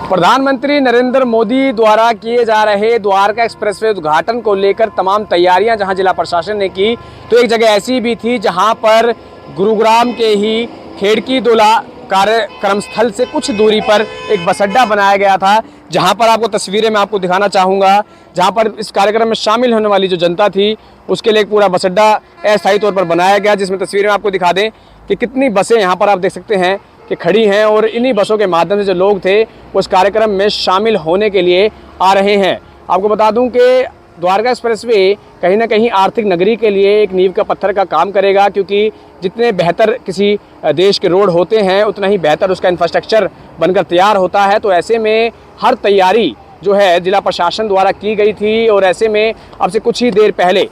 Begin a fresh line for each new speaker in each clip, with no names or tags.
प्रधानमंत्री नरेंद्र मोदी द्वारा किए जा रहे द्वारका एक्सप्रेसवे उद्घाटन को लेकर तमाम तैयारियां जहां जिला प्रशासन ने की, तो एक जगह ऐसी भी थी जहां पर गुरुग्राम के ही खेड़की दोला कार्यक्रम स्थल से कुछ दूरी पर एक बस अड्डा बनाया गया था। जहां पर आपको तस्वीरें मैं आपको दिखाना चाहूँगा, जहां पर इस कार्यक्रम में शामिल होने वाली जो जनता थी उसके लिए एक पूरा बस अड्डा अस्थायी तौर पर बनाया गया, जिसमें तस्वीरें आपको दिखा दें कि कितनी बसें यहाँ पर आप देख सकते हैं कि खड़ी हैं और इन्हीं बसों के माध्यम से जो लोग थे वो इस कार्यक्रम में शामिल होने के लिए आ रहे हैं। आपको बता दूं कि द्वारका एक्सप्रेसवे कहीं ना कहीं आर्थिक नगरी के लिए एक नींव का पत्थर का काम करेगा, क्योंकि जितने बेहतर किसी देश के रोड होते हैं उतना ही बेहतर उसका इंफ्रास्ट्रक्चर बनकर तैयार होता है। तो ऐसे में हर तैयारी जो है जिला प्रशासन द्वारा की गई थी और ऐसे में अब से कुछ ही देर पहले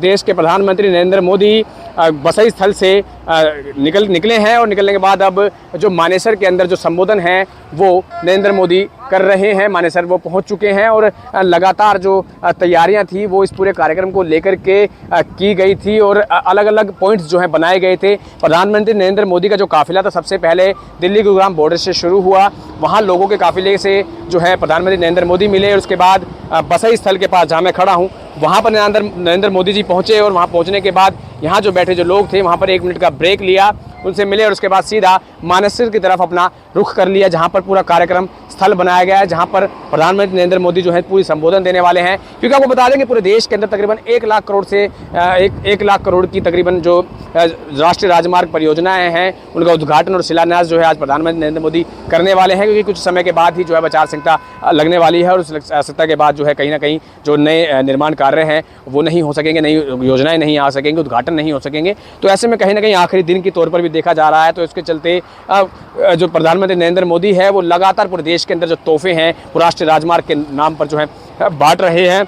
देश के प्रधानमंत्री नरेंद्र मोदी बसई स्थल से निकले हैं और निकलने के बाद अब जो मानेसर के अंदर जो संबोधन है वो नरेंद्र मोदी कर रहे हैं। मानेसर वो पहुंच चुके हैं और लगातार जो तैयारियां थी वो इस पूरे कार्यक्रम को लेकर के की गई थी और अलग अलग पॉइंट्स जो हैं बनाए गए थे। प्रधानमंत्री नरेंद्र मोदी का जो काफिला था सबसे पहले दिल्ली गुरुग्राम बॉर्डर से शुरू हुआ, वहाँ लोगों के काफिले से जो है प्रधानमंत्री नरेंद्र मोदी मिले और उसके बाद बसई स्थल के पास जहाँ मैं खड़ा हूँ वहाँ पर नरेंद्र मोदी जी पहुँचे और वहाँ पहुँचने के बाद यहाँ जो बैठे जो लोग थे वहाँ पर 1 मिनट का ब्रेक लिया, उनसे मिले और उसके बाद सीधा मानेसर की तरफ अपना रुख कर लिया, जहाँ पर पूरा कार्यक्रम स्थल बनाया गया है, जहाँ पर प्रधानमंत्री नरेंद्र मोदी जो है पूरी संबोधन देने वाले हैं। क्योंकि आपको बता दें कि पूरे देश के अंदर तकरीबन 1 लाख करोड़ से 1 लाख करोड़ की तकरीबन जो राष्ट्रीय राजमार्ग परियोजनाएं हैं उनका उद्घाटन और शिलान्यास जो है आज प्रधानमंत्री नरेंद्र मोदी करने वाले हैं, क्योंकि कुछ समय के बाद ही जो है आचार संहिता लगने वाली है और उस संहिता के बाद जो है कहीं ना कहीं जो नए निर्माण कार्य हैं वो नहीं हो सकेंगे, नई योजनाएं नहीं आ सकेंगी, उद्घाटन नहीं हो सकेंगे। तो ऐसे में कहीं ना कहीं आखिरी दिन के तौर पर भी देखा जा रहा है। तो इसके चलते जो प्रधानमंत्री नरेंद्र मोदी है वो लगातार पूरे देश के अंदर जो तोहफे हैं वो राष्ट्रीय राजमार्ग के नाम पर जो है बांट रहे हैं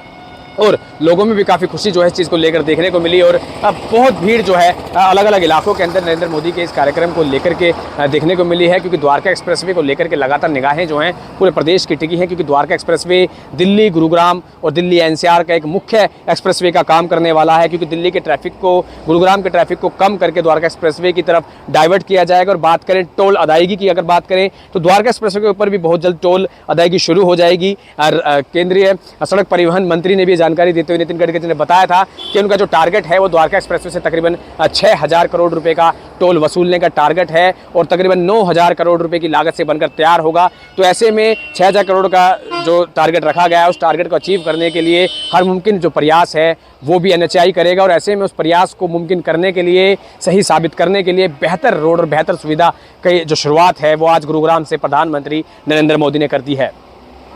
और लोगों में भी काफ़ी खुशी जो है इस चीज़ को लेकर देखने को मिली और बहुत भीड़ जो है अलग अलग इलाकों के अंदर नरेंद्र मोदी के इस कार्यक्रम को लेकर के देखने को मिली है। क्योंकि द्वारका एक्सप्रेसवे को लेकर के लगातार निगाहें जो हैं पूरे प्रदेश की टिकी हैं, क्योंकि द्वारका एक्सप्रेसवे दिल्ली गुरुग्राम और दिल्ली एनसीआर का एक मुख्य एक्सप्रेसवे का काम करने वाला है। क्योंकि दिल्ली के ट्रैफिक को, गुरुग्राम के ट्रैफिक को कम करके द्वारका एक्सप्रेसवे की तरफ डाइवर्ट किया जाएगा। और बात करें टोल अदायगी की, अगर बात करें तो द्वारका एक्सप्रेसवे के ऊपर भी बहुत जल्द टोल अदायगी शुरू हो जाएगी। केंद्रीय सड़क परिवहन मंत्री ने भी जानकारी देते हुए नितिन गडकरी ने बताया था कि उनका जो टारगेट है वो द्वारका एक्सप्रेसवे से तकरीबन 6000 करोड़ रुपए का टोल वसूलने का टारगेट है और तकरीबन 9000 करोड़ रुपए की लागत से बनकर तैयार होगा। तो ऐसे में 6000 करोड़ का जो टारगेट रखा गया है उस टारगेट को अचीव करने के लिए हर मुमकिन जो प्रयास है वो भी NHAI करेगा और ऐसे में उस प्रयास को मुमकिन करने के लिए, सही साबित करने के लिए बेहतर रोड और बेहतर सुविधा की जो शुरुआत है वो आज गुरुग्राम से प्रधानमंत्री नरेंद्र मोदी ने कर दी है।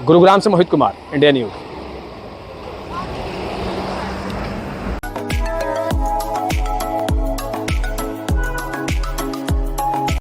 गुरुग्राम से मोहित कुमार, इंडिया न्यूज़।